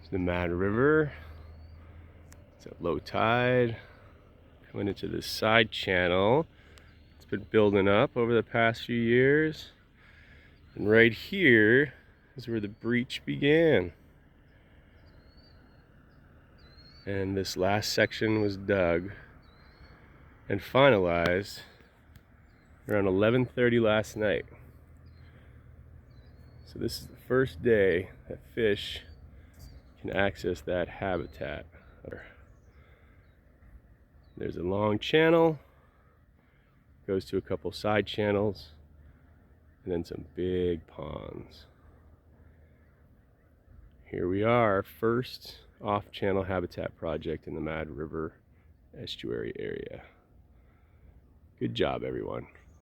The Mad River. It's at low tide. Coming into this side channel. It's been building up over the past few years. And right here is where the breach began. And this last section was dug and finalized around 11:30 last night. So this is the first day that fish can access that habitat. There's a long channel, goes to a couple side channels, and then some big ponds. Here we are, first off-channel habitat project in the Mad River estuary area. Good job, everyone.